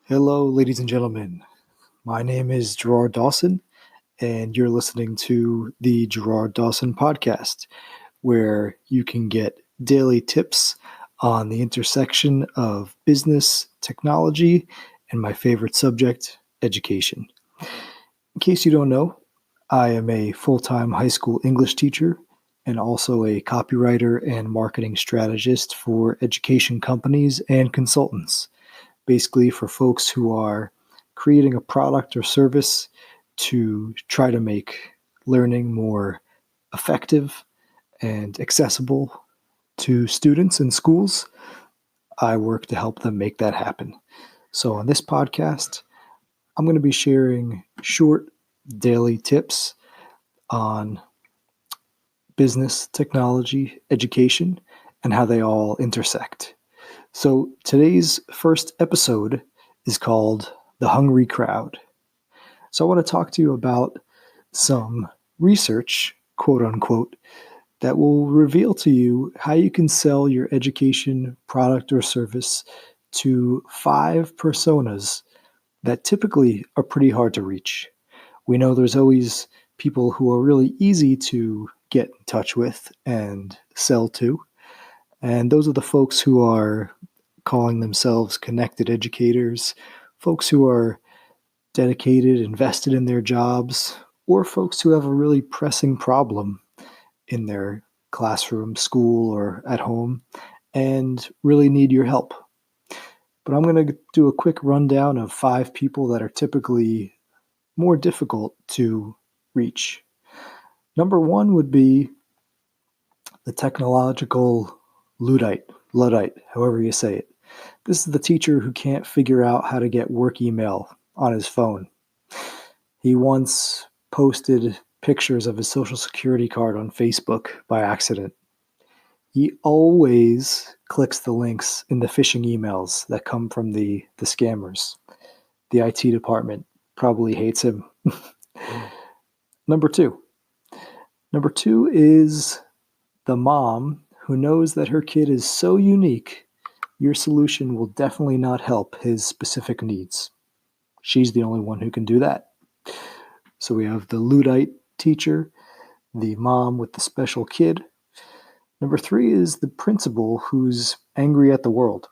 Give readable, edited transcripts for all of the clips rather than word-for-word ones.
Hello, ladies and gentlemen. My name is Gerard Dawson, and you're listening to the Gerard Dawson Podcast, where you can get daily tips on the intersection of business, technology, and my favorite subject, education. In case you don't know, I am a full time high school English teacher and also a copywriter and marketing strategist for education companies and consultants, basically for folks who are creating a product or service to try to make learning more effective and accessible to students in schools. I work to help them make that happen. So, on this podcast, I'm going to be sharing short daily tips on business, technology, education, and how they all intersect. So today's first episode is called The Hungry Crowd. So I want to talk to you about some research, quote unquote, that will reveal to you how you can sell your education product or service to 5 personas that typically are pretty hard to reach. We know there's always people who are really easy to get in touch with and sell to. And those are the folks who are calling themselves connected educators, folks who are dedicated, invested in their jobs, or folks who have a really pressing problem in their classroom, school, or at home and really need your help. But I'm going to do a quick rundown of 5 people that are typically more difficult to reach. Number 1 would be the technological Luddite, however you say it. This is the teacher who can't figure out how to get work email on his phone. He once posted pictures of his social security card on Facebook by accident. He always clicks the links in the phishing emails that come from the scammers. The IT department probably hates him. Number two is the mom who knows that her kid is so unique, your solution will definitely not help his specific needs. She's the only one who can do that. So we have the Luddite teacher, the mom with the special kid. Number 3 is the principal who's angry at the world.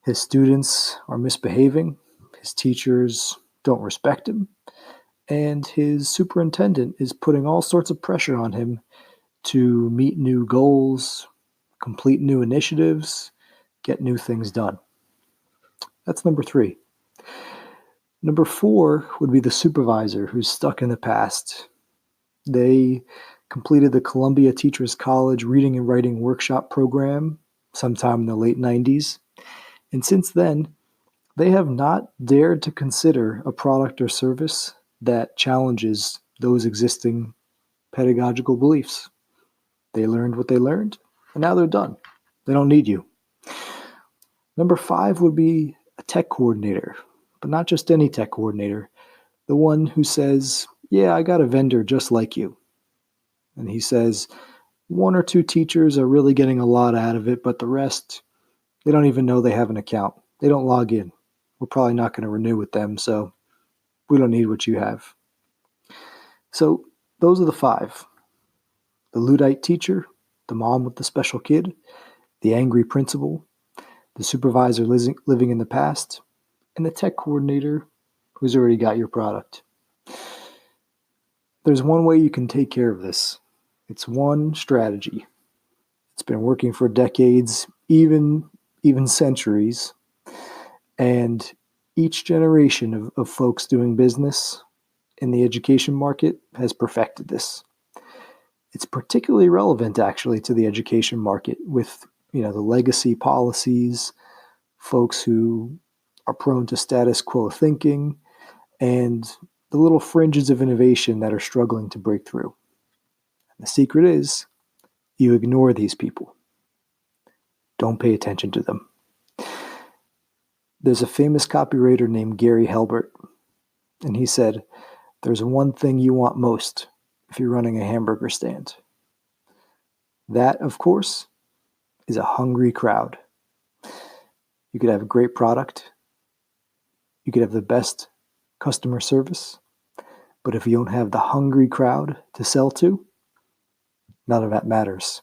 His students are misbehaving, his teachers don't respect him, and his superintendent is putting all sorts of pressure on him to meet new goals, complete new initiatives, get new things done. That's number 3. Number 4 would be the supervisor who's stuck in the past. They completed the Columbia Teachers College Reading and Writing Workshop program sometime in the late 90s. And since then, they have not dared to consider a product or service that challenges those existing pedagogical beliefs. They learned what they learned, and now they're done. They don't need you. Number 5 would be a tech coordinator, but not just any tech coordinator. The one who says, yeah, I got a vendor just like you. And he says, 1 or 2 teachers are really getting a lot out of it, but the rest, they don't even know they have an account. They don't log in. We're probably not going to renew with them, so we don't need what you have. So those are the 5. The Luddite teacher, the mom with the special kid, the angry principal, the supervisor living in the past, and the tech coordinator who's already got your product. There's one way you can take care of this. It's one strategy. It's been working for decades, even centuries, and each generation of folks doing business in the education market has perfected this. It's particularly relevant, actually, to the education market with, the legacy policies, folks who are prone to status quo thinking, and the little fringes of innovation that are struggling to break through. And the secret is you ignore these people. Don't pay attention to them. There's a famous copywriter named Gary Halbert, and he said, there's one thing you want most if you're running a hamburger stand. That, of course, is a hungry crowd. You could have a great product, You could have the best customer service, but if you don't have the hungry crowd to sell to, none of that matters.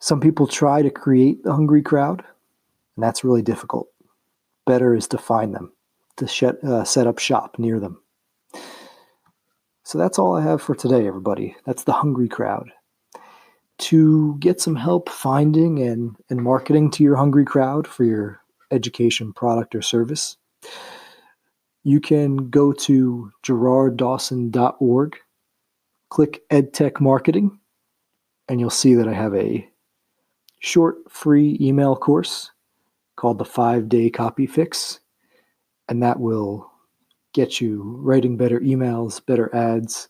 Some people try to create the hungry crowd, and that's really difficult. Better is to find them, to set up shop near them. So that's all I have for today, everybody. That's the hungry crowd. To get some help finding and marketing to your hungry crowd for your education product or service, you can go to GerardDawson.org, click EdTech Marketing, and you'll see that I have a short free email course called the 5-Day Copy Fix, and that will get you writing better emails, better ads,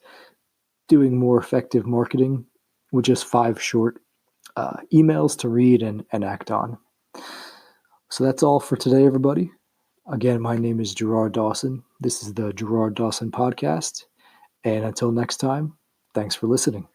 doing more effective marketing with just 5 short emails to read and act on. So that's all for today, everybody. Again, my name is Gerard Dawson. This is the Gerard Dawson Podcast. And until next time, thanks for listening.